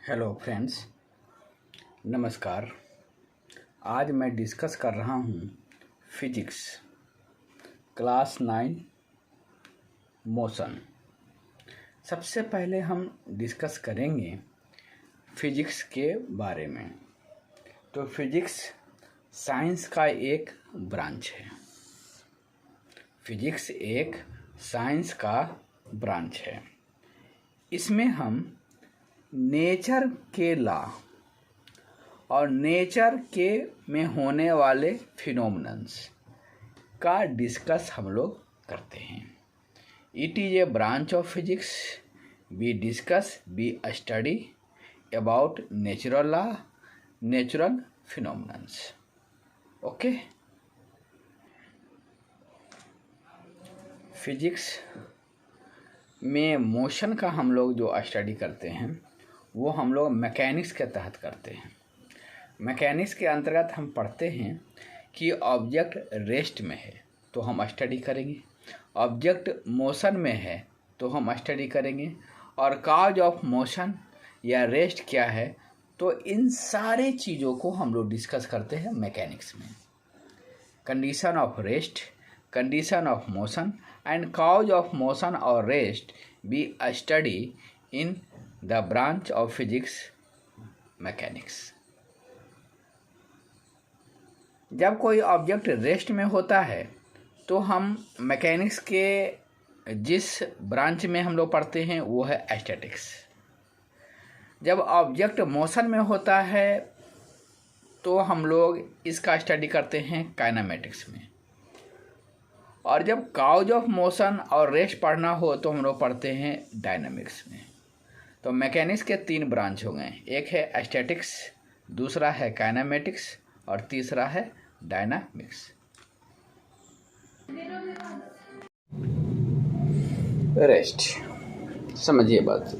Hello friends, नमस्कार। आज मैं डिस्कस कर रहा हूँ फिजिक्स क्लास 9 मोशन। सबसे पहले हम डिस्कस करेंगे फिजिक्स के बारे में। तो फिजिक्स साइंस का एक ब्रांच है। फिजिक्स एक साइंस का ब्रांच है। इसमें हम नेचर के लॉ और नेचर के में होने वाले फिनोमिनन्स का डिस्कस हम लोग करते हैं। It is a branch of physics. We discuss, we study about natural law, natural phenomenons. Okay. Physics में मोशन का हम लोग जो स्टडी करते हैं वो हम लोग मैकेनिक्स के तहत करते हैं। मैकेनिक्स के अंतर्गत हम पढ़ते हैं कि ऑब्जेक्ट रेस्ट में है तो हम स्टडी करेंगे, ऑब्जेक्ट मोशन में है तो हम स्टडी करेंगे, और कॉज ऑफ मोशन या रेस्ट क्या है, तो इन सारे चीज़ों को हम लोग डिस्कस करते हैं मैकेनिक्स में। Condition of rest, condition of motion and cause of motion और rest be study in the branch of physics mechanics. जब कोई ऑब्जेक्ट रेस्ट में होता है तो हम मैकेनिक्स के जिस ब्रांच में हम लोग पढ़ते हैं वो है स्टैटिक्स। जब ऑब्जेक्ट मोशन में होता है तो हम लोग इसका स्टडी करते हैं काइनेमेटिक्स में। और जब कॉज ऑफ मोशन और रेस्ट पढ़ना हो तो हम लोग पढ़ते हैं डायनामिक्स में। तो मैकेनिक्स के 3 ब्रांच हो गए, एक है स्टैटिक्स, दूसरा है काइनेमेटिक्स और तीसरा है डायनामिक्स। रेस्ट समझिए बात।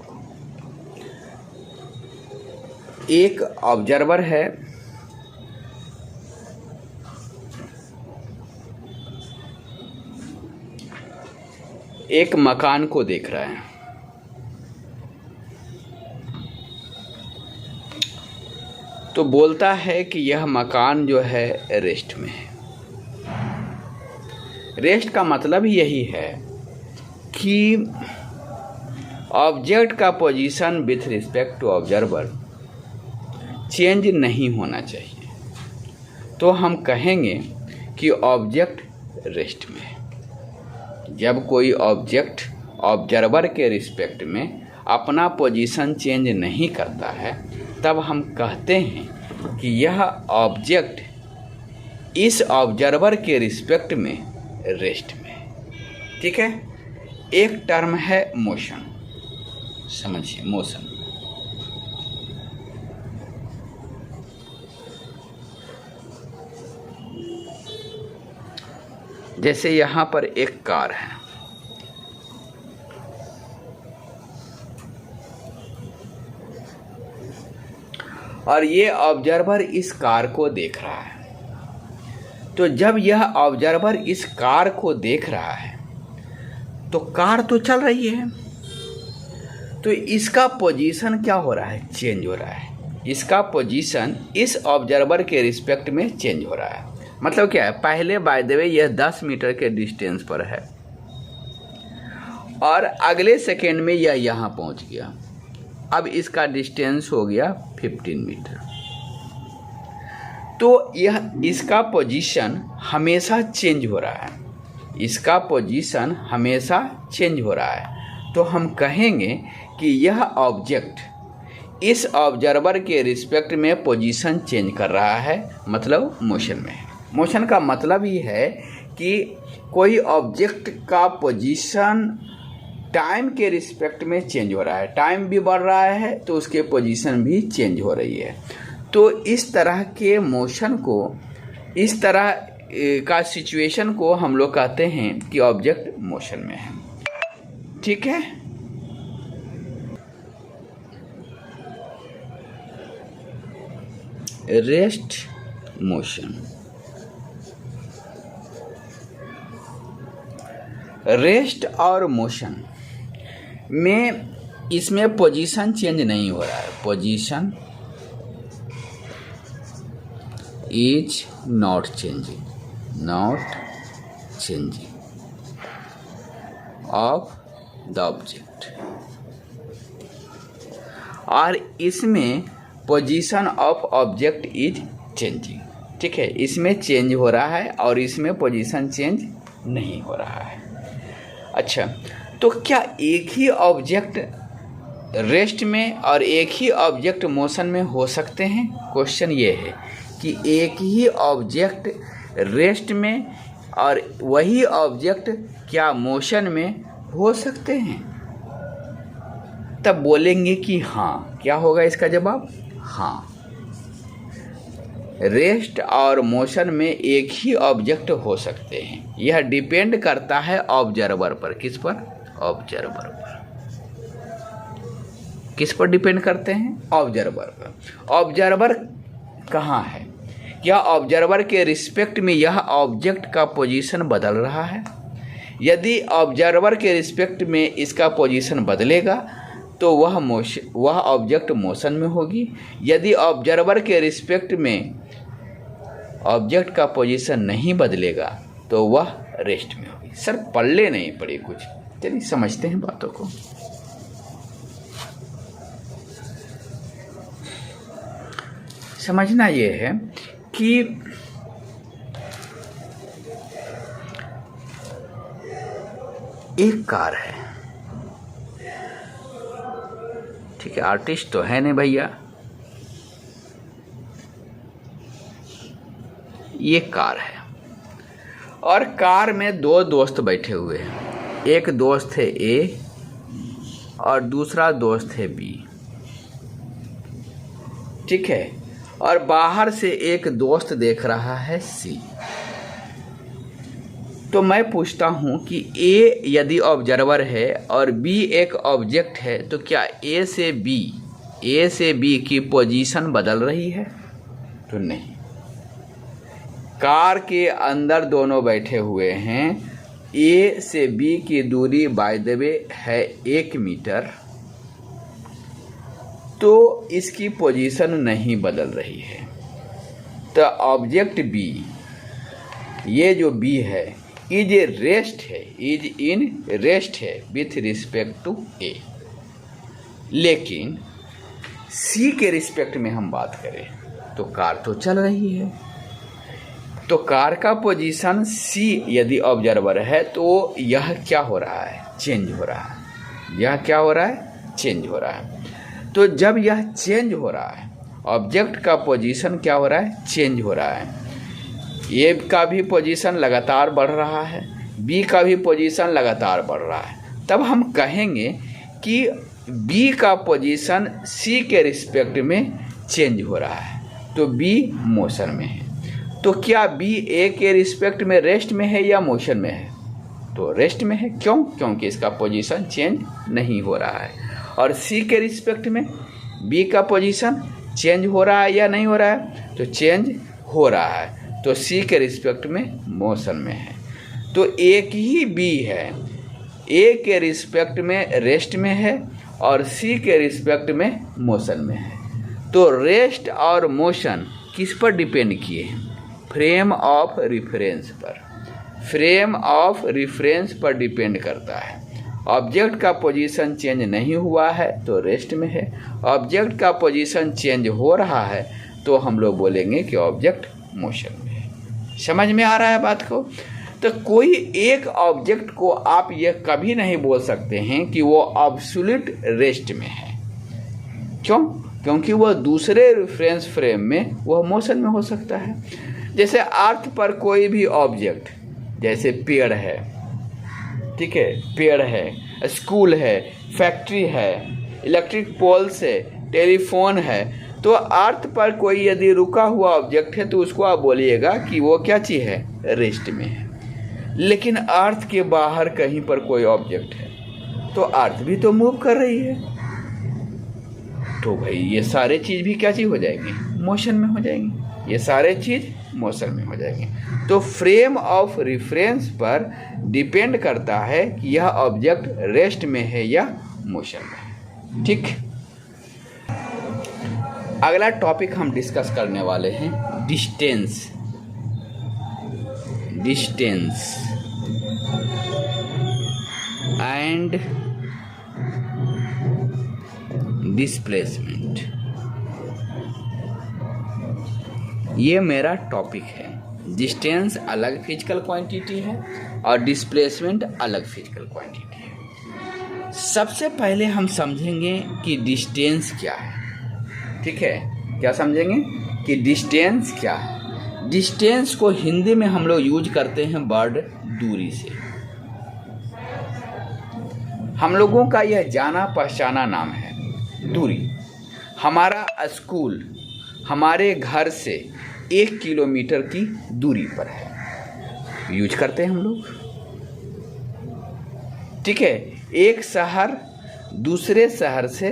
एक ऑब्जर्वर है, एक मकान को देख रहा है। तो बोलता है कि यह मकान जो है रेस्ट में है। रेस्ट का मतलब यही है कि ऑब्जेक्ट का position with respect to observer change नहीं होना चाहिए। तो हम कहेंगे कि ऑब्जेक्ट रेस्ट में है। जब कोई ऑब्जेक्ट ऑब्जर्वर के रिस्पेक्ट में अपना पोजीशन चेंज नहीं करता है तब हम कहते हैं कि यह ऑब्जेक्ट इस ऑब्जर्वर के रिस्पेक्ट में रेस्ट में है। ठीक है। एक टर्म है मोशन। समझिए मोशन। जैसे यहाँ पर एक कार है, और ये ऑब्जर्वर इस कार को देख रहा है। तो जब यह ऑब्जर्वर इस कार को देख रहा है तो कार तो चल रही है, तो इसका पोजीशन क्या हो रहा है? चेंज हो रहा है। इसका पोजीशन इस ऑब्जर्वर के रिस्पेक्ट में चेंज हो रहा है। मतलब क्या है? पहले बाय द वे यह 10 मीटर के डिस्टेंस पर है और अगले सेकेंड में यह यहाँ पहुँच गया। अब इसका डिस्टेंस हो गया 15 मीटर। तो यह इसका पोजीशन हमेशा चेंज हो रहा है। इसका पोजीशन हमेशा चेंज हो रहा है। तो हम कहेंगे कि यह ऑब्जेक्ट इस ऑब्जर्वर के रिस्पेक्ट में पोजीशन चेंज कर रहा है, मतलब मोशन में है। मोशन का मतलब ही है कि कोई ऑब्जेक्ट का पोजीशन टाइम के रिस्पेक्ट में चेंज हो रहा है। टाइम भी बढ़ रहा है तो उसके पोजीशन भी चेंज हो रही है। तो इस तरह के मोशन को, इस तरह का सिचुएशन को हम लोग कहते हैं कि ऑब्जेक्ट मोशन में है। ठीक है। Rest, motion. रेस्ट और मोशन में इसमें पोजीशन चेंज नहीं हो रहा है, position is not changing, not changing of the object. और इसमें position of object is changing, ठीक है, इसमें चेंज हो रहा है और इसमें पोजीशन चेंज नहीं हो रहा है। अच्छा, तो क्या एक ही ऑब्जेक्ट रेस्ट में और एक ही ऑब्जेक्ट मोशन में हो सकते हैं? क्वेश्चन ये है कि एक ही ऑब्जेक्ट रेस्ट में और वही ऑब्जेक्ट क्या मोशन में हो सकते हैं? तब बोलेंगे कि हाँ। क्या होगा इसका जवाब? हाँ, रेस्ट और मोशन में एक ही ऑब्जेक्ट हो सकते हैं। यह डिपेंड करता है ऑब्जर्वर पर। किस पर? ऑब्जर्वर पर। किस पर डिपेंड करते हैं? ऑब्जर्वर पर। ऑब्जर्वर कहाँ है? क्या ऑब्जर्वर के रिस्पेक्ट में यह ऑब्जेक्ट का पोजीशन बदल रहा है? यदि ऑब्जर्वर के रिस्पेक्ट में इसका पोजीशन बदलेगा तो वह ऑब्जेक्ट मोशन में होगी। यदि ऑब्जर्वर के रिस्पेक्ट में ऑब्जेक्ट का पोजीशन नहीं बदलेगा तो वह रेस्ट में होगी। सर पल्ले नहीं पड़े कुछ, चलिए समझते हैं बातों को। समझना ये है कि एक कार है, ठीक है, आर्टिस्ट तो है नहीं भैया, ये कार है और कार में दो दोस्त बैठे हुए हैं। एक दोस्त है ए और दूसरा दोस्त है बी, ठीक है, और बाहर से एक दोस्त देख रहा है सी। तो मैं पूछता हूं कि ए यदि ऑब्जर्वर है और बी एक ऑब्जेक्ट है तो क्या ए से बी की पोजीशन बदल रही है? तो नहीं। कार के अंदर दोनों बैठे हुए हैं। ए से बी की दूरी बाय द वे है 1 मीटर, तो इसकी पोजीशन नहीं बदल रही है। तो ऑब्जेक्ट बी, ये जो बी है, इज इन रेस्ट है विथ रिस्पेक्ट टू ए। लेकिन सी के रिस्पेक्ट में हम बात करें तो कार तो चल रही है। तो कार का पोजीशन सी यदि ऑब्जर्वर है तो यह क्या हो रहा है? चेंज हो रहा है। यह क्या हो रहा है? चेंज हो रहा है। तो जब यह चेंज हो रहा है, ऑब्जेक्ट का पोजीशन क्या हो रहा है? चेंज हो रहा है। ए का भी पोजीशन लगातार बढ़ रहा है, बी का भी पोजीशन लगातार बढ़ रहा है। तब हम कहेंगे कि बी का पोजीशन सी के रिस्पेक्ट में चेंज हो रहा है, तो बी मोशन में है। तो क्या बी ए के रिस्पेक्ट में रेस्ट में है या मोशन में है? तो रेस्ट में है। क्यों? क्योंकि इसका पोजीशन चेंज नहीं हो रहा है। और सी के रिस्पेक्ट में बी का पोजीशन चेंज हो रहा है या नहीं हो रहा है? तो चेंज हो रहा है, तो सी के रिस्पेक्ट में मोशन में है। तो एक ही बी है, ए के रिस्पेक्ट में रेस्ट में है और सी के रिस्पेक्ट में मोशन में है। तो रेस्ट और मोशन किस पर डिपेंड किए हैं? फ्रेम ऑफ रिफरेंस पर। फ्रेम ऑफ रिफरेंस पर डिपेंड करता है। ऑब्जेक्ट का पोजीशन चेंज नहीं हुआ है तो रेस्ट में है। ऑब्जेक्ट का पोजीशन चेंज हो रहा है तो हम लोग बोलेंगे कि ऑब्जेक्ट मोशन में है। समझ में आ रहा है बात को? तो कोई एक ऑब्जेक्ट को आप ये कभी नहीं बोल सकते हैं कि वो एब्सोल्यूट रेस्ट में है। क्यों? क्योंकि वह दूसरे रेफरेंस फ्रेम में वह मोशन में हो सकता है। जैसे अर्थ पर कोई भी ऑब्जेक्ट, जैसे पेड़ है, ठीक है, पेड़ है, स्कूल है, फैक्ट्री है, इलेक्ट्रिक पोल्स है, टेलीफोन है, तो अर्थ पर कोई यदि रुका हुआ ऑब्जेक्ट है तो उसको आप बोलिएगा कि वो क्या चीज़ है? रेस्ट में है। लेकिन अर्थ के बाहर कहीं पर कोई ऑब्जेक्ट है तो अर्थ भी तो मूव कर रही है, तो भाई ये सारे चीज़ भी क्या चीज़ हो जाएंगी? मोशन में हो जाएंगी। ये सारे चीज़ मोशन में हो जाएंगे। तो फ्रेम ऑफ रेफरेंस पर डिपेंड करता है कि यह ऑब्जेक्ट रेस्ट में है या मोशन में है। ठीक। अगला टॉपिक हम डिस्कस करने वाले हैं डिस्टेंस एंड डिस्प्लेसमेंट। ये मेरा टॉपिक है। डिस्टेंस अलग फिजिकल क्वांटिटी है और डिस्प्लेसमेंट अलग फिजिकल क्वांटिटी है। सबसे पहले हम समझेंगे कि डिस्टेंस क्या है। ठीक है, क्या समझेंगे कि डिस्टेंस क्या है। डिस्टेंस को हिंदी में हम लोग यूज करते हैं वर्ड दूरी से। हम लोगों का यह जाना पहचाना नाम है दूरी। हमारा स्कूल हमारे घर से 1 किलोमीटर की दूरी पर है, यूज करते हैं हम लोग। ठीक है, एक शहर दूसरे शहर से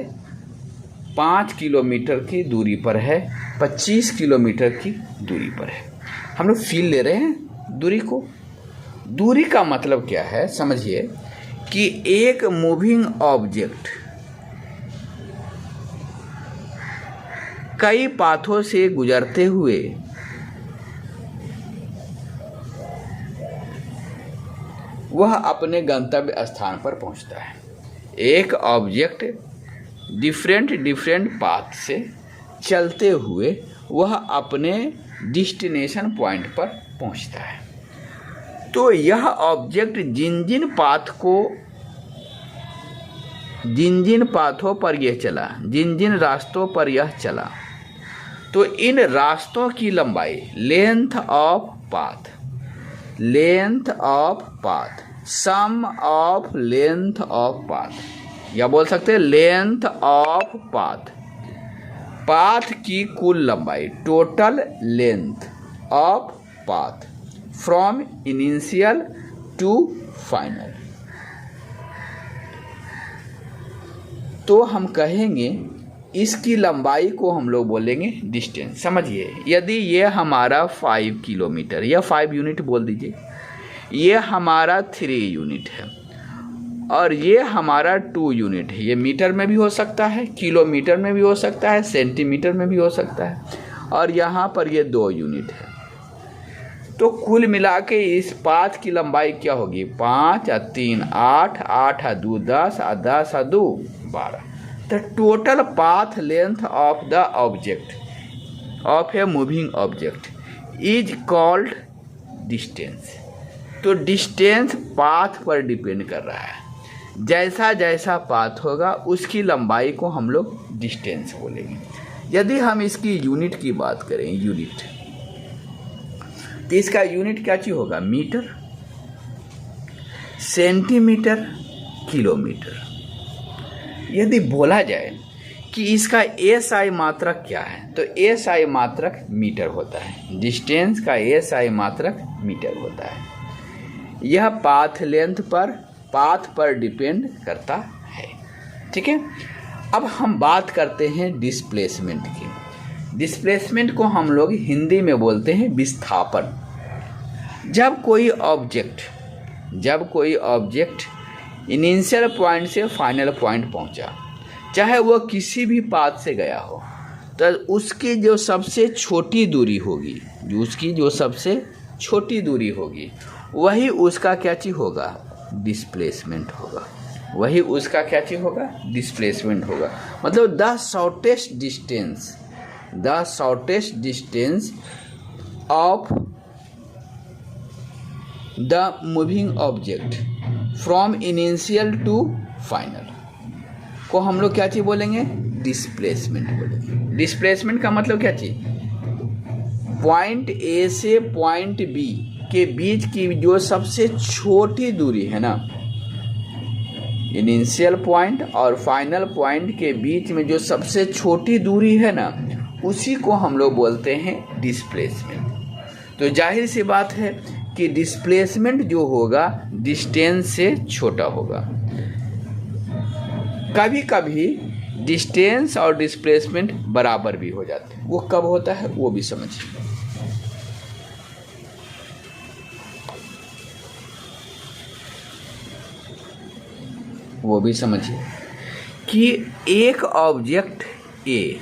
5 किलोमीटर की दूरी पर है, 25 किलोमीटर की दूरी पर है। हम लोग फील ले रहे हैं दूरी को। दूरी का मतलब क्या है, समझिए कि एक मूविंग ऑब्जेक्ट कई पाथों से गुजरते हुए वह अपने गंतव्य स्थान पर पहुंचता है। एक ऑब्जेक्ट डिफरेंट पाथ से चलते हुए वह अपने डेस्टिनेशन पॉइंट पर पहुंचता है। तो यह ऑब्जेक्ट जिन जिन पाथों पर यह चला, जिन रास्तों पर यह चला, तो इन रास्तों की लंबाई length of path sum of length of path, या बोल सकते हैं लेंथ ऑफ पाथ की कुल लंबाई, total length of path from initial to final. तो हम कहेंगे इसकी लंबाई को हम लोग बोलेंगे डिस्टेंस। समझिए, यदि ये हमारा 5 किलोमीटर या 5 यूनिट बोल दीजिए, ये हमारा 3 यूनिट है और ये हमारा 2 यूनिट है। ये मीटर में भी हो सकता है, किलोमीटर में भी हो सकता है, सेंटीमीटर में भी हो सकता है, और यहाँ पर ये 2 यूनिट है। तो कुल मिला के इस पाथ की लंबाई क्या होगी, 5 और 3 8, 8 और 2 10 और 10 और 2 12। The total path length of the object of a moving object is called distance. तो डिस्टेंस पाथ पर डिपेंड कर रहा है। जैसा जैसा पाथ होगा उसकी लंबाई को हम लोग डिस्टेंस बोलेंगे। यदि हम इसकी यूनिट की बात करें, यूनिट, तो इसका यूनिट क्या चीज होगा, मीटर, सेंटीमीटर, किलोमीटर। यदि बोला जाए कि इसका एसआई मात्रक क्या है, तो एसआई मात्रक मीटर होता है। डिस्टेंस का एसआई मात्रक मीटर होता है। यह पाथ लेंथ पर, पाथ पर डिपेंड करता है। ठीक है, अब हम बात करते हैं डिस्प्लेसमेंट की। डिस्प्लेसमेंट को हम लोग हिंदी में बोलते हैं विस्थापन। जब कोई ऑब्जेक्ट इनिशियल पॉइंट से फाइनल पॉइंट पहुंचा, चाहे वह किसी भी पाथ से गया हो, तो उसकी जो सबसे छोटी दूरी होगी, वही उसका क्या चीज होगा, डिस्प्लेसमेंट होगा। वही उसका क्या चीज होगा, डिस्प्लेसमेंट होगा। मतलब the shortest distance of the moving object from initial to final को हम लोग क्या चीज बोलेंगे, डिस्प्लेसमेंट बोलेंगे। डिस्प्लेसमेंट का मतलब क्या चीज, पॉइंट ए से पॉइंट बी के बीच की जो सबसे छोटी दूरी है ना, इनिशियल पॉइंट और फाइनल पॉइंट के बीच में जो सबसे छोटी दूरी है ना, उसी को हम लोग बोलते हैं डिस्प्लेसमेंट। तो जाहिर सी बात है कि डिस्प्लेसमेंट जो होगा डिस्टेंस से छोटा होगा। कभी कभी डिस्टेंस और डिस्प्लेसमेंट बराबर भी हो जाते हैं। वो कब होता है वो भी समझिए। कि एक ऑब्जेक्ट ए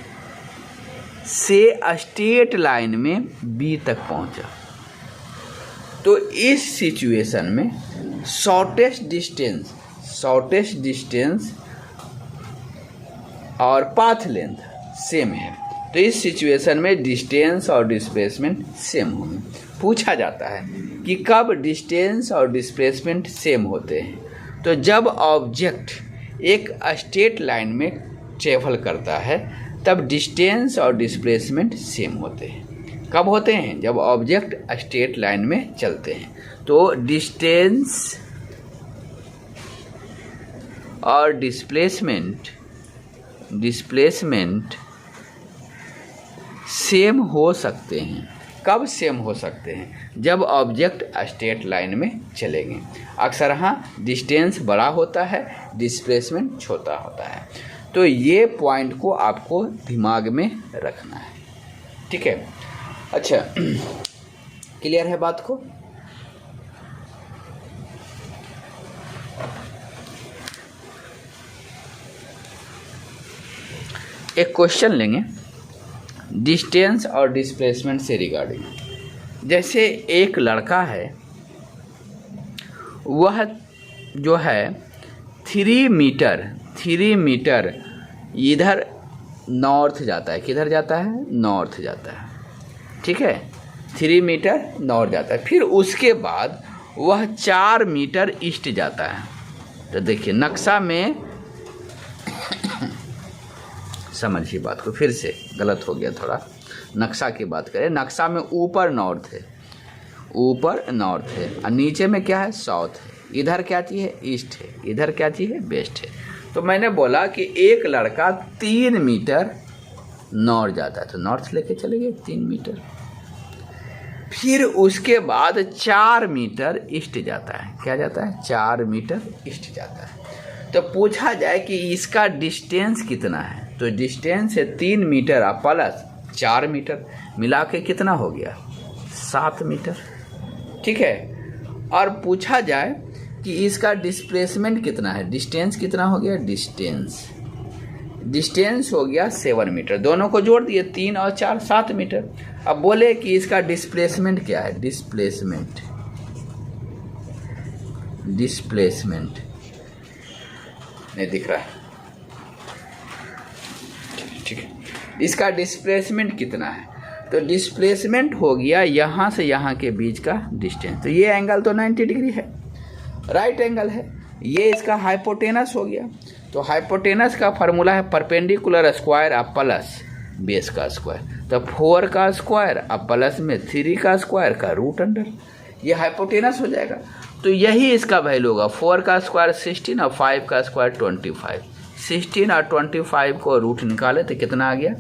से स्ट्रेट लाइन में बी तक पहुंचा, तो इस सिचुएशन में शॉर्टेस्ट डिस्टेंस और पाथ लेंथ सेम है। तो इस सिचुएशन में डिस्टेंस और डिस्प्लेसमेंट सेम होंगे। पूछा जाता है कि कब डिस्टेंस और डिस्प्लेसमेंट सेम होते हैं, तो जब ऑब्जेक्ट एक स्ट्रेट लाइन में ट्रेवल करता है तब डिस्टेंस और डिस्प्लेसमेंट सेम होते हैं। कब होते हैं? जब ऑब्जेक्ट स्ट्रेट लाइन में चलते हैं। तो डिस्टेंस और डिस्प्लेसमेंट सेम हो सकते हैं। कब सेम हो सकते हैं? जब ऑब्जेक्ट स्ट्रेट लाइन में चलेंगे। अक्सर हाँ डिस्टेंस बड़ा होता है, डिस्प्लेसमेंट छोटा होता है। तो ये पॉइंट को आपको दिमाग में रखना है, ठीक है। अच्छा, क्लियर है बात को? एक क्वेश्चन लेंगे डिस्टेंस और डिस्प्लेसमेंट से रिगार्डिंग। जैसे एक लड़का है, वह जो है 3 मीटर इधर नॉर्थ जाता है। किधर जाता है? नॉर्थ जाता है, ठीक है। 3 मीटर नॉर्थ जाता है। फिर उसके बाद वह 4 मीटर ईस्ट जाता है। तो देखिए नक्शा में समझिए बात को, फिर से गलत हो गया थोड़ा। नक्शा की बात करें, नक्शा में ऊपर नॉर्थ है और नीचे में क्या है? साउथ है। इधर क्या चीज़ है? ईस्ट है। इधर क्या चीज़ है? वेस्ट है। तो मैंने बोला कि एक लड़का 3 मीटर नॉर्थ जाता है, तो नॉर्थ लेके चलेंगे 3 मीटर। फिर उसके बाद 4 मीटर ईस्ट जाता है। क्या जाता है? 4 मीटर ईस्ट जाता है। तो पूछा जाए कि इसका डिस्टेंस कितना है, तो डिस्टेंस है 3 मीटर और प्लस 4 मीटर, मिला के कितना हो गया? 7 मीटर, ठीक है। और पूछा जाए कि इसका डिस्प्लेसमेंट कितना है, डिस्टेंस कितना हो गया? डिस्टेंस हो गया 7 मीटर। दोनों को जोड़ दिए, 3 और 4 7 मीटर। अब बोले कि इसका डिस्प्लेसमेंट क्या है? डिस्प्लेसमेंट नहीं दिख रहा है, ठीक है। इसका डिस्प्लेसमेंट कितना है? तो डिस्प्लेसमेंट हो गया यहाँ से यहाँ के बीच का डिस्टेंस। तो ये एंगल तो 90 डिग्री है, राइट एंगल है। ये इसका हाइपोटेनस हो गया। तो हाइपोटेनस का फार्मूला है परपेंडिकुलर स्क्वायर अब प्लस बेस का स्क्वायर। तो 4 का स्क्वायर अब प्लस में 3 का स्क्वायर का रूट अंडर, ये हाइपोटेनस हो जाएगा। तो यही इसका वैल्यू होगा। 4 का स्क्वायर 16 और 5 का स्क्वायर 25। 16 और 25 को रूट निकाले तो कितना आ गया?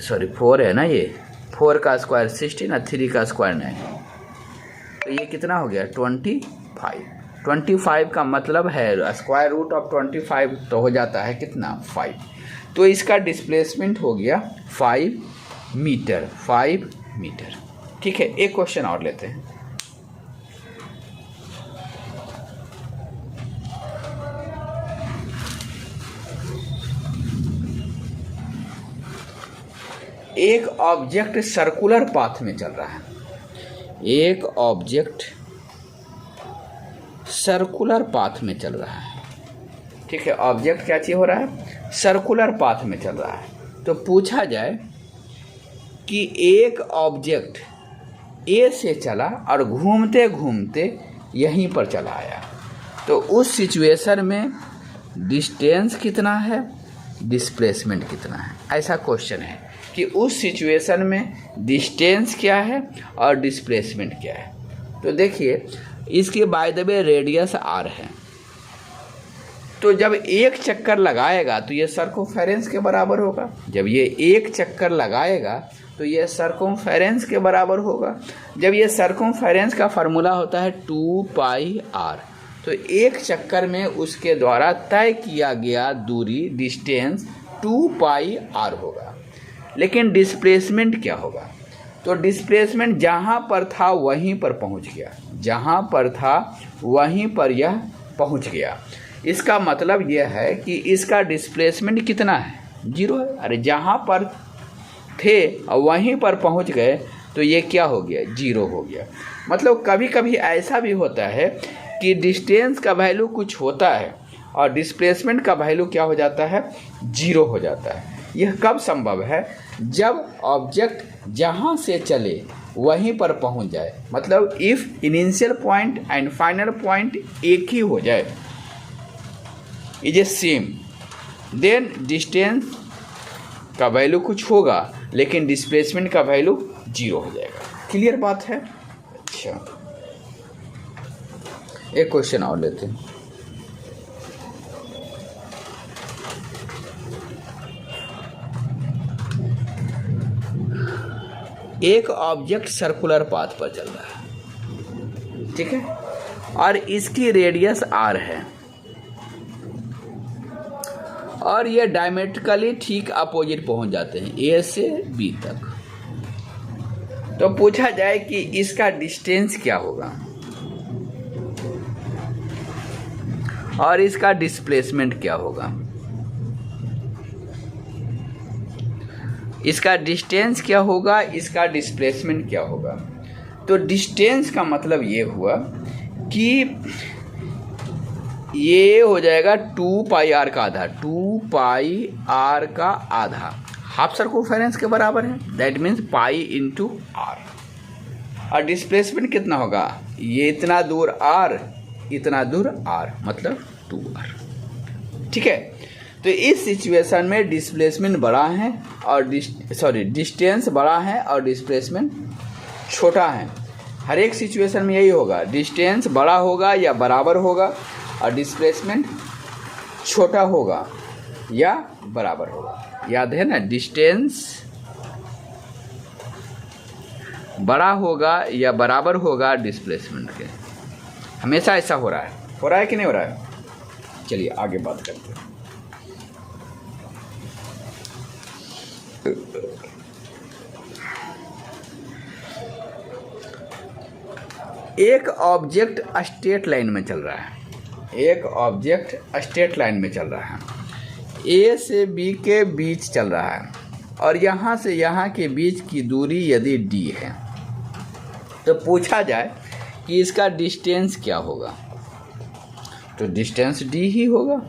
सॉरी 4 है ना, ये 4 का स्क्वायर 16 और 3 का स्क्वायर 9, तो ये कितना हो गया? 25। 25 का मतलब है स्क्वायर रूट ऑफ 25 तो हो जाता है कितना? 5। तो इसका डिस्प्लेसमेंट हो गया 5 मीटर। ठीक है। एक क्वेश्चन और लेते हैं। एक ऑब्जेक्ट सर्कुलर पाथ में चल रहा है। एक ऑब्जेक्ट सर्कुलर पाथ में चल रहा है, ठीक है। ऑब्जेक्ट क्या चीज हो रहा है? सर्कुलर पाथ में चल रहा है। तो पूछा जाए कि एक ऑब्जेक्ट ए से चला और घूमते घूमते यहीं पर चला आया, तो उस सिचुएशन में डिस्टेंस कितना है, डिस्प्लेसमेंट कितना है? ऐसा क्वेश्चन है कि उस सिचुएशन में डिस्टेंस क्या है और डिस्प्लेसमेंट क्या है। तो देखिए इसके by the way radius R है। तो जब एक चक्कर लगाएगा तो ये सर्कमफेरेंस के बराबर होगा। जब ये एक चक्कर लगाएगा तो ये सर्कमफेरेंस के बराबर होगा। जब ये सर्कमफेरेंस का फार्मूला होता है 2πr, तो एक चक्कर में उसके द्वारा तय किया गया दूरी डिस्टेंस 2πr होगा। लेकिन डिस्प्लेसमेंट क्या होगा? तो डिस्प्लेसमेंट जहाँ पर था वहीं पर पहुँच गया, जहाँ पर था वहीं पर यह पहुँच गया। इसका मतलब यह है कि इसका डिस्प्लेसमेंट कितना है, 0 है। अरे जहाँ पर थे और वहीं पर पहुँच गए तो ये क्या हो गया, 0 हो गया। मतलब कभी कभी ऐसा भी होता है कि डिस्टेंस का वैल्यू कुछ होता है और डिस्प्लेसमेंट का वैल्यू क्या हो जाता है, 0 हो जाता है। यह कब संभव है, जब ऑब्जेक्ट जहाँ से चले वहीं पर पहुँच जाए। मतलब if initial point and final point एक ही हो जाए, is a same, then distance का वैल्यू कुछ होगा लेकिन डिस्प्लेसमेंट का वैल्यू 0 हो जाएगा। क्लियर बात है। अच्छा, एक क्वेश्चन और लेते हैं। एक ऑब्जेक्ट सर्कुलर पाथ पर चल रहा है, ठीक है, और इसकी रेडियस r है और ये डायमेट्रिकली ठीक अपोजिट पहुंच जाते हैं A से B तक। तो पूछा जाए कि इसका डिस्टेंस क्या होगा और इसका डिस्प्लेसमेंट क्या होगा। इसका डिस्टेंस क्या होगा, इसका डिस्प्लेसमेंट क्या होगा। तो डिस्टेंस का मतलब ये हुआ कि ये हो जाएगा 2 पाई r का आधा, 2 पाई r का आधा हाफ सर्कमफेरेंस के बराबर है। That means pi into r। और डिस्प्लेसमेंट कितना होगा, ये इतना दूर r, इतना दूर r, मतलब 2r। ठीक है, तो इस सिचुएशन में डिस्प्लेसमेंट बड़ा है और डिस्टेंस बड़ा है और डिस्प्लेसमेंट छोटा है। हर एक सिचुएशन में यही होगा, डिस्टेंस बड़ा होगा या बराबर होगा और डिस्प्लेसमेंट छोटा होगा या बराबर होगा। याद है ना, डिस्टेंस बड़ा होगा या बराबर होगा डिस्प्लेसमेंट के। हमेशा ऐसा हो रहा है कि नहीं हो रहा है। चलिए आगे बात करते हैं। एक ऑब्जेक्ट स्ट्रेट लाइन में चल रहा है, एक ऑब्जेक्ट स्ट्रेट लाइन में चल रहा है, ए से बी के बीच चल रहा है और यहाँ से यहाँ के बीच की दूरी यदि डी है तो पूछा जाए कि इसका डिस्टेंस क्या होगा। तो डिस्टेंस डी ही होगा।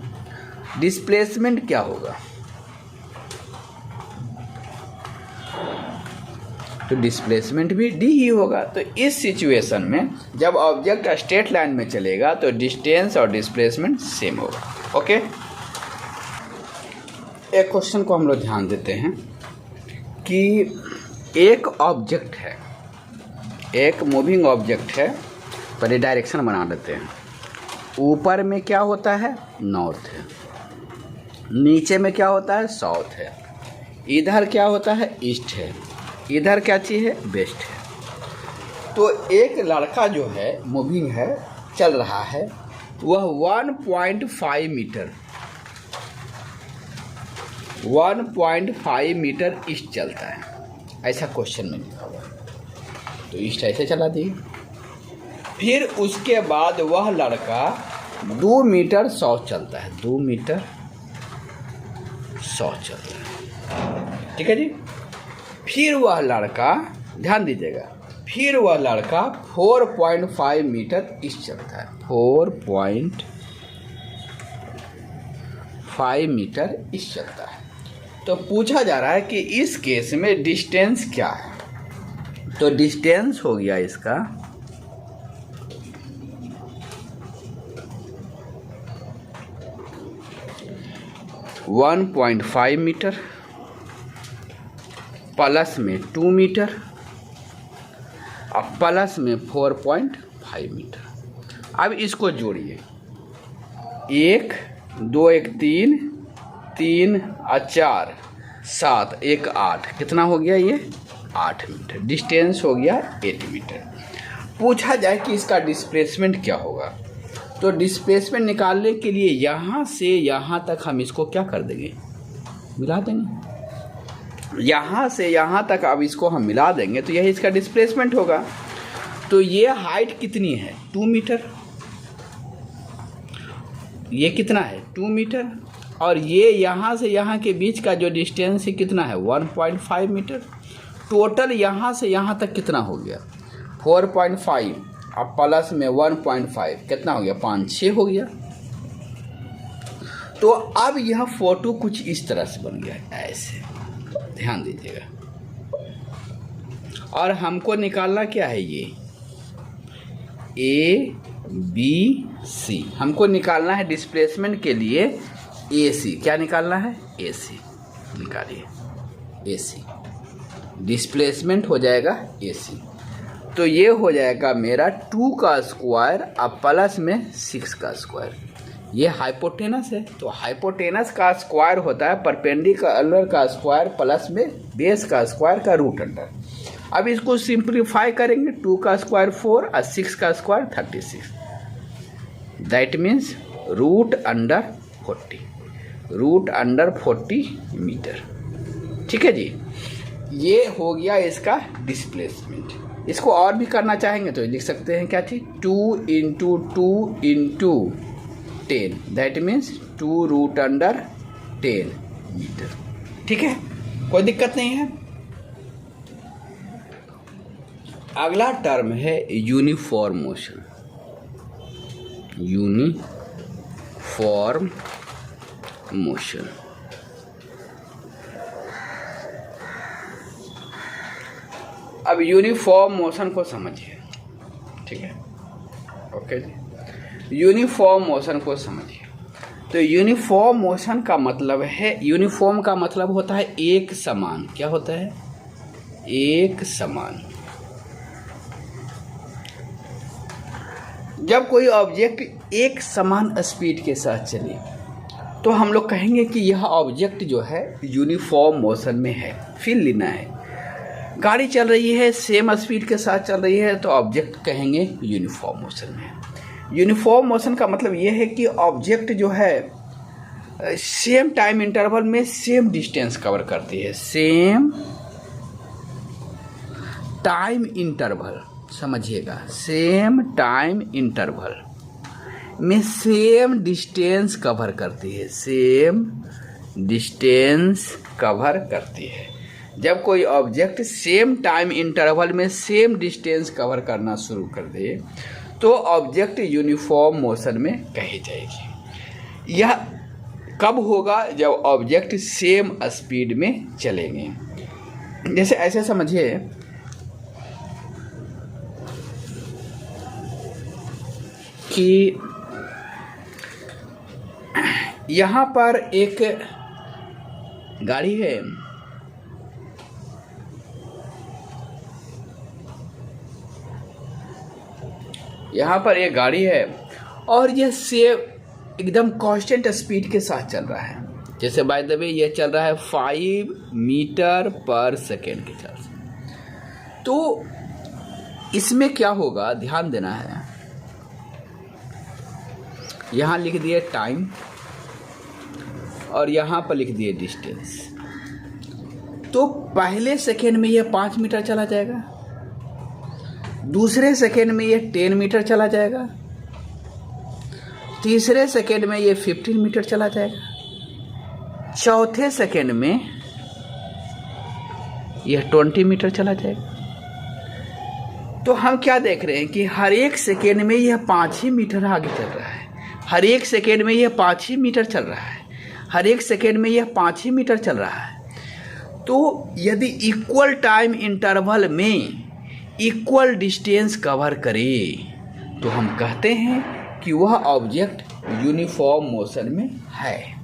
डिस्प्लेसमेंट क्या होगा, तो डिस्प्लेसमेंट भी डी ही होगा। तो इस सिचुएशन में जब ऑब्जेक्ट स्ट्रेट लाइन में चलेगा तो डिस्टेंस और डिस्प्लेसमेंट सेम होगा। ओके, एक क्वेश्चन को हम लोग ध्यान देते हैं कि एक ऑब्जेक्ट है, एक मूविंग ऑब्जेक्ट है। पहले डायरेक्शन बना लेते हैं। ऊपर में क्या होता है, नॉर्थ है, नीचे में क्या होता है, साउथ है, इधर क्या होता है, ईस्ट है, इधर क्या चीज़ है, वेस्ट है। तो एक लड़का जो है मूविंग है, चल रहा है, वह 1.5 मीटर 1.5 मीटर ईस्ट चलता है। ऐसा क्वेश्चन में लिखा हुआ है। तो ईस्ट ऐसे चला दिए। फिर उसके बाद वह लड़का 2 मीटर साउथ चलता है, 2 मीटर साउथ चलता है। ठीक है जी। फिर वह लड़का, ध्यान दीजिएगा, फिर वह लड़का 4.5 मीटर ईस्ट चलता है, 4.5 मीटर ईस्ट चलता है। तो पूछा जा रहा है कि इस केस में डिस्टेंस क्या है। तो डिस्टेंस हो गया इसका 1.5 मीटर प्लस में 2 मीटर और प्लस में 4.5 मीटर। अब इसको जोड़िए, 1 2 1 3 3 और 4 7 1 8, कितना हो गया ये, 8 मीटर। डिस्टेंस हो गया 8 मीटर। पूछा जाए कि इसका डिस्प्लेसमेंट क्या होगा। तो डिस्प्लेसमेंट निकालने के लिए यहाँ से यहाँ तक हम इसको क्या कर देंगे, मिला देंगे। यहाँ से यहाँ तक अब इसको हम मिला देंगे तो यही इसका डिस्प्लेसमेंट होगा। तो ये हाइट कितनी है, 2 मीटर। ये कितना है 2 मीटर, और ये यहाँ से यहाँ के बीच का जो डिस्टेंस है कितना है 1.5 मीटर। टोटल यहाँ से यहाँ तक कितना हो गया 4.5, अब प्लस में 1.5 कितना हो गया 5-6 हो गया। तो अब यह फोटो कुछ इस तरह से बन गया, ऐसे ध्यान दीजिएगा। और हमको निकालना क्या है, ये ABC हमको निकालना है डिस्प्लेसमेंट के लिए AC। क्या निकालना है AC, निकालिए AC, डिस्प्लेसमेंट हो जाएगा AC। तो ये हो जाएगा मेरा 2 का स्क्वायर अब प्लस में 6 का स्क्वायर। ये हाइपोटेनस है, तो हाइपोटेनस का स्क्वायर होता है परपेंडिकुलर का स्क्वायर प्लस में बेस का स्क्वायर का रूट अंडर। अब इसको सिंप्लीफाई करेंगे, 2 का स्क्वायर 4 और 6 का square 36, that means root under 40 metre. ठीक है जी, ये हो गया इसका डिस्प्लेसमेंट। इसको और भी करना चाहेंगे तो लिख सकते हैं क्या चीज 2 × 2 × 10, that means 2 root under 10 metre. ठीक है, कोई दिक्कत नहीं है। अगला टर्म है यूनिफॉर्म मोशन। यूनिफॉर्म मोशन अब यूनिफॉर्म मोशन को समझिए। ठीक है, ओके जी, यूनिफॉर्म मोशन को समझिए। तो यूनिफॉर्म मोशन का मतलब है, यूनिफॉर्म का मतलब होता है एक समान। क्या होता है, एक समान। जब कोई ऑब्जेक्ट एक समान स्पीड के साथ चले तो हम लोग कहेंगे कि यह ऑब्जेक्ट जो है यूनिफॉर्म मोशन में है। फील लेना है, गाड़ी चल रही है सेम स्पीड के साथ चल रही है तो ऑब्जेक्ट कहेंगे यूनिफॉर्म मोशन में है। यूनिफॉर्म मोशन का मतलब यह है कि ऑब्जेक्ट जो है सेम टाइम इंटरवल में सेम डिस्टेंस कवर करती है। सेम टाइम इंटरवल, समझिएगा, सेम टाइम इंटरवल में सेम डिस्टेंस कवर करती है। सेम डिस्टेंस कवर करती है। जब कोई ऑब्जेक्ट सेम टाइम इंटरवल में सेम डिस्टेंस कवर करना शुरू कर दे तो ऑब्जेक्ट यूनिफॉर्म मोशन में कही जाएगी। यह कब होगा, जब ऑब्जेक्ट सेम स्पीड में चलेंगे। जैसे ऐसे समझिए कि यहाँ पर एक गाड़ी है, यहाँ पर एक गाड़ी है और यह सेम एकदम कांस्टेंट स्पीड के साथ चल रहा है। जैसे बाय द वे ये चल रहा है 5 मीटर पर सेकेंड के साथ। तो इसमें क्या होगा, ध्यान देना है। यहाँ लिख दिए टाइम और यहाँ पर लिख दिए डिस्टेंस। तो पहले सेकेंड में यह 5 मीटर चला जाएगा, दूसरे सेकेंड में ये 10 मीटर चला जाएगा, तीसरे सेकेंड में ये 15 मीटर चला जाएगा, चौथे सेकेंड में यह 20 मीटर चला जाएगा। तो हम क्या देख रहे हैं कि हर एक सेकेंड में यह 5 ही मीटर आगे चल रहा है। हर एक सेकेंड में यह 5 ही मीटर चल रहा है। हर एक सेकेंड में यह 5 ही मीटर चल रहा है। तो यदि इक्वल टाइम इंटरवल में इक्वल डिस्टेंस कवर करे तो हम कहते हैं कि वह ऑब्जेक्ट यूनिफॉर्म मोशन में है।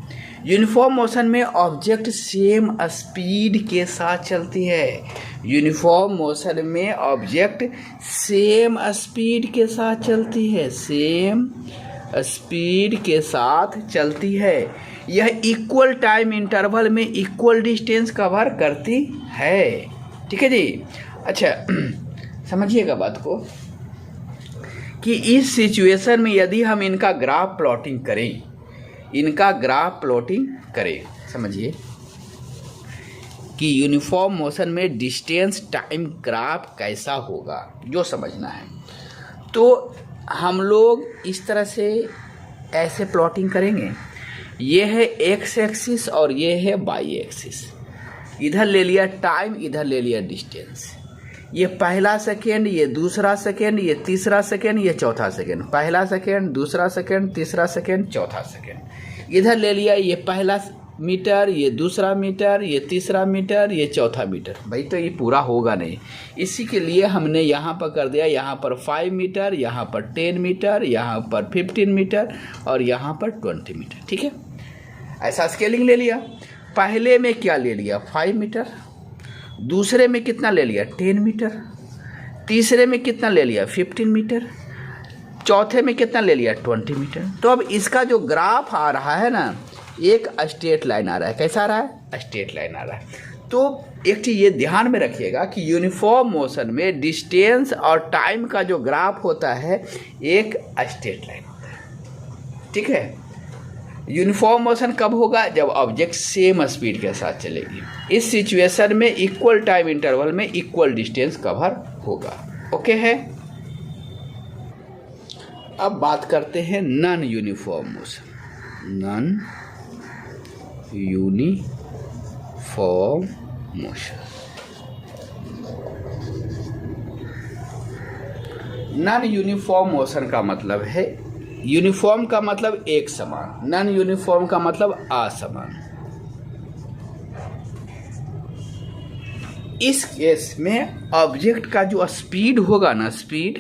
यूनिफॉर्म मोशन में ऑब्जेक्ट सेम स्पीड के साथ चलती है। यूनिफॉर्म मोशन में ऑब्जेक्ट सेम स्पीड के साथ चलती है। सेम स्पीड के साथ चलती है। यह इक्वल टाइम इंटरवल में इक्वल डिस्टेंस कवर करती है। ठीक है जी। अच्छा, समझिएगा बात को कि इस सिचुएशन में यदि हम इनका ग्राफ प्लॉटिंग करें, समझिए कि यूनिफॉर्म मोशन में डिस्टेंस टाइम ग्राफ कैसा होगा, जो समझना है। तो हम लोग इस तरह से ऐसे प्लॉटिंग करेंगे। ये है एक्स एक्सिस और ये है वाई एक्सिस। इधर ले लिया टाइम, इधर ले लिया डिस्टेंस। ये पहला सेकेंड, ये दूसरा सेकेंड, ये तीसरा सेकेंड, ये चौथा सेकेंड। पहला सेकेंड, दूसरा सेकेंड, तीसरा सेकेंड, चौथा सेकेंड। इधर ले लिया ये पहला मीटर, ये दूसरा मीटर, ये तीसरा मीटर, ये चौथा मीटर। भाई तो ये पूरा होगा नहीं, इसी के लिए हमने यहाँ पर कर दिया, यहाँ पर 5 मीटर, यहाँ पर 10 मीटर, यहाँ पर 15 मीटर और यहाँ पर 20 मीटर। ठीक है, ऐसा स्केलिंग ले लिया। पहले में क्या ले लिया 5 मीटर, दूसरे में कितना ले लिया 10 मीटर, तीसरे में कितना ले लिया 15 मीटर, चौथे में कितना ले लिया 20 मीटर। तो अब इसका जो ग्राफ आ रहा है ना, एक स्ट्रेट लाइन आ रहा है। कैसा आ रहा है? स्ट्रेट लाइन आ रहा है। तो एक चीज़ ये ध्यान में रखिएगा कि यूनिफॉर्म मोशन में डिस्टेंस और टाइम का जो ग्राफ होता है एक स्ट्रेट लाइन होता है। ठीक है, यूनिफॉर्म मोशन कब होगा? जब ऑब्जेक्ट सेम स्पीड के साथ चलेगी। इस सिचुएशन में इक्वल टाइम इंटरवल में इक्वल डिस्टेंस कवर होगा। ओके है। अब बात करते हैं non uniform motion. Non uniform motion. Non uniform motion का मतलब है, यूनिफॉर्म का मतलब एक समान, नॉन यूनिफॉर्म का मतलब असमान। इस केस में ऑब्जेक्ट का जो स्पीड होगा ना, स्पीड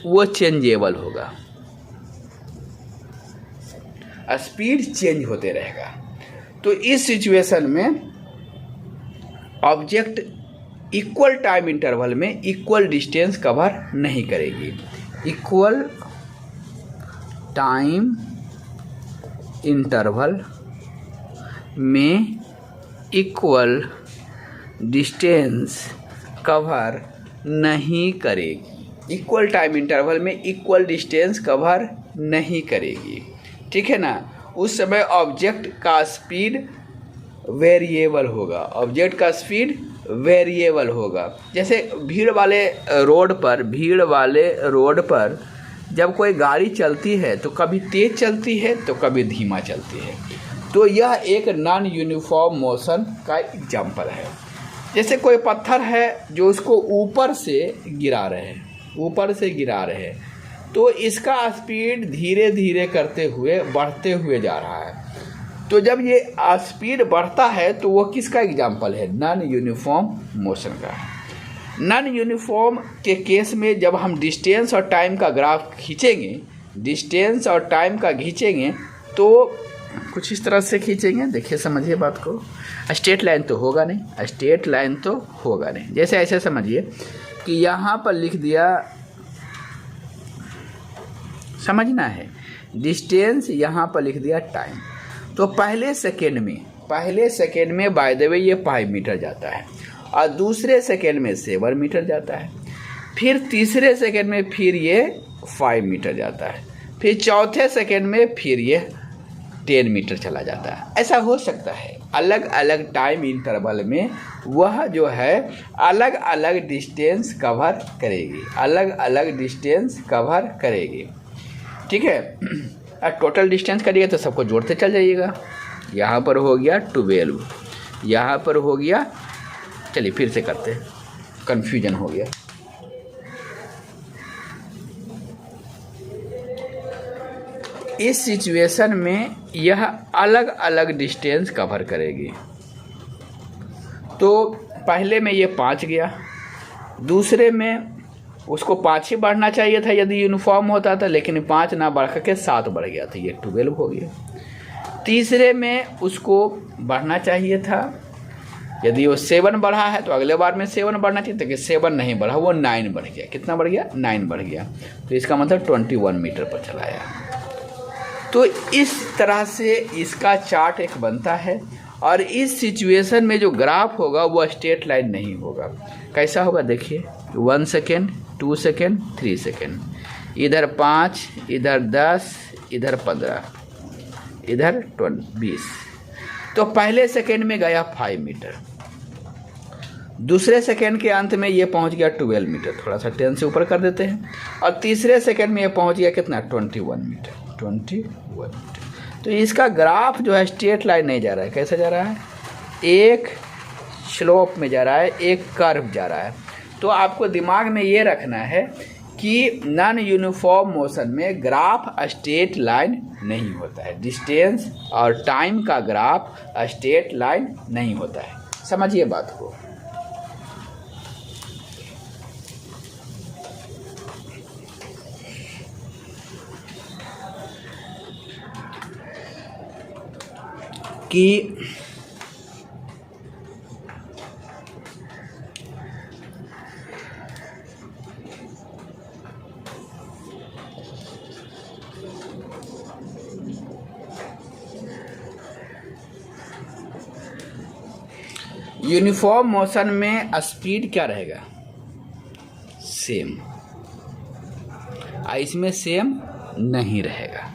वो चेंजेबल होगा, स्पीड चेंज होते रहेगा। तो इस सिचुएशन में ऑब्जेक्ट इक्वल टाइम इंटरवल में इक्वल डिस्टेंस कवर नहीं करेगी। इक्वल टाइम इंटरवल में इक्वल डिस्टेंस कवर नहीं करेगी। इक्वल टाइम इंटरवल में इक्वल डिस्टेंस कवर नहीं करेगी। ठीक है ना। उस समय ऑब्जेक्ट का स्पीड वेरिएबल होगा, ऑब्जेक्ट का स्पीड वेरिएबल होगा। जैसे भीड़ वाले रोड पर जब कोई गाड़ी चलती है तो कभी तेज चलती है तो कभी धीमा चलती है। तो यह एक नॉन यूनिफॉर्म मोशन का एग्जाम्पल है। जैसे कोई पत्थर है जो उसको ऊपर से गिरा रहे हैं, तो इसका स्पीड धीरे धीरे करते हुए बढ़ते हुए जा रहा है। तो जब ये स्पीड बढ़ता है तो वो किसका एग्जाम्पल है? नॉन यूनिफॉर्म मोशन का। नॉन यूनिफॉर्म के केस में जब हम डिस्टेंस और टाइम का ग्राफ खींचेंगे, तो कुछ इस तरह से खींचेंगे। देखिए, समझिए बात को। स्ट्रेट लाइन तो होगा नहीं, जैसे ऐसे समझिए कि यहाँ पर लिख दिया, समझना है, डिस्टेंस यहाँ पर लिख दिया टाइम। तो पहले सेकेंड में बाय द वे ये 5 मीटर जाता है और दूसरे सेकेंड में 7 मीटर जाता है, फिर तीसरे सेकेंड में फिर ये 5 मीटर जाता है, फिर चौथे सेकेंड में फिर ये 10 मीटर चला जाता है। ऐसा हो सकता है अलग अलग टाइम इंटरवल में वह जो है अलग अलग डिस्टेंस कवर करेगी। ठीक है। अब टोटल डिस्टेंस करिए तो सबको जोड़ते चल जाइएगा। यहाँ पर हो गया 12, यहाँ पर हो गया, चलिए फिर से करते हैं, कन्फ्यूजन हो गया। इस सिचुएशन में यह अलग अलग डिस्टेंस कवर करेगी। तो पहले में ये 5 गया, दूसरे में उसको 5 ही बढ़ना चाहिए था यदि यूनिफॉर्म होता था, लेकिन 5 ना बढ़ के 7 बढ़ गया था, ये 12 हो गया। तीसरे में उसको बढ़ना चाहिए था, यदि वो 7 बढ़ा है तो अगले बार में 7 बढ़ना चाहिए था, कि 7 नहीं बढ़ा, वो 9 बढ़ गया। कितना बढ़ गया? 9 बढ़ गया। तो इसका मतलब 21 मीटर पर चलाया। तो इस तरह से इसका चार्ट एक बनता है। और इस सिचुएशन में जो ग्राफ होगा वो स्ट्रेट लाइन नहीं होगा। कैसा होगा? देखिए, 1 सेकेंड, 2 सेकेंड, 3 सेकेंड, इधर 5, इधर 10, इधर 15, इधर 20। तो पहले सेकेंड में गया 5 मीटर, दूसरे सेकेंड के अंत में ये पहुंच गया 12 मीटर, थोड़ा सा 10 से ऊपर कर देते हैं, और तीसरे सेकेंड में ये पहुंच गया कितना? 21 मीटर। 21। तो इसका ग्राफ जो है स्ट्रेट लाइन नहीं जा रहा है, कैसे जा रहा है, एक स्लोप में जा रहा है, एक कर्व जा रहा है। तो आपको दिमाग में ये रखना है कि नॉन यूनिफॉर्म मोशन में ग्राफ स्ट्रेट लाइन नहीं होता है, डिस्टेंस और टाइम का ग्राफ स्ट्रेट लाइन नहीं होता है। समझिए बात को। कि यूनिफॉर्म मोशन में स्पीड क्या रहेगा, सेम, इसमें सेम नहीं रहेगा।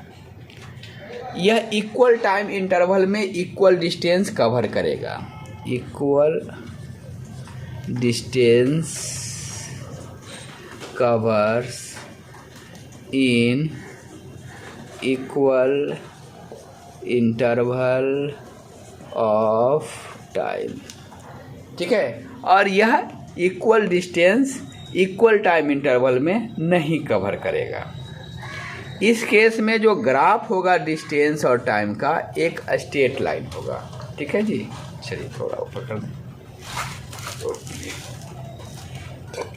यह इक्वल टाइम इंटरवल में इक्वल डिस्टेंस कवर करेगा, equal distance covers in equal interval of time. ठीक है, और यह equal distance equal time interval में नहीं कवर करेगा। इस केस में जो ग्राफ होगा डिस्टेंस और टाइम का, एक स्ट्रेट लाइन होगा। ठीक है जी, चलिए थोड़ा ऊपर कर दें।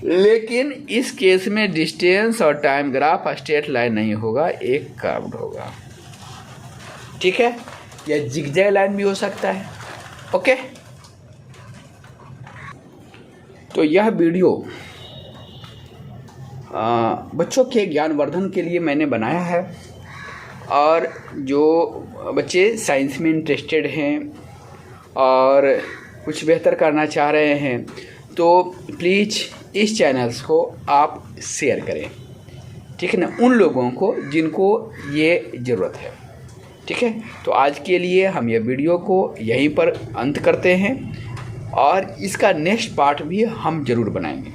लेकिन इस केस में डिस्टेंस और टाइम ग्राफ स्ट्रेट लाइन नहीं होगा, एक कर्व्ड होगा। ठीक है, यह जिगजैग लाइन भी हो सकता है। ओके, तो यह वीडियो बच्चों के ज्ञानवर्धन के लिए मैंने बनाया है, और जो बच्चे साइंस में इंटरेस्टेड हैं और कुछ बेहतर करना चाह रहे हैं, तो प्लीज़ इस चैनल्स को आप शेयर करें। ठीक है ना, उन लोगों को जिनको ये ज़रूरत है। ठीक है, तो आज के लिए हम ये वीडियो को यहीं पर अंत करते हैं, और इसका नेक्स्ट पार्ट भी हम ज़रूर बनाएंगे।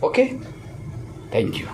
Okay, thank you.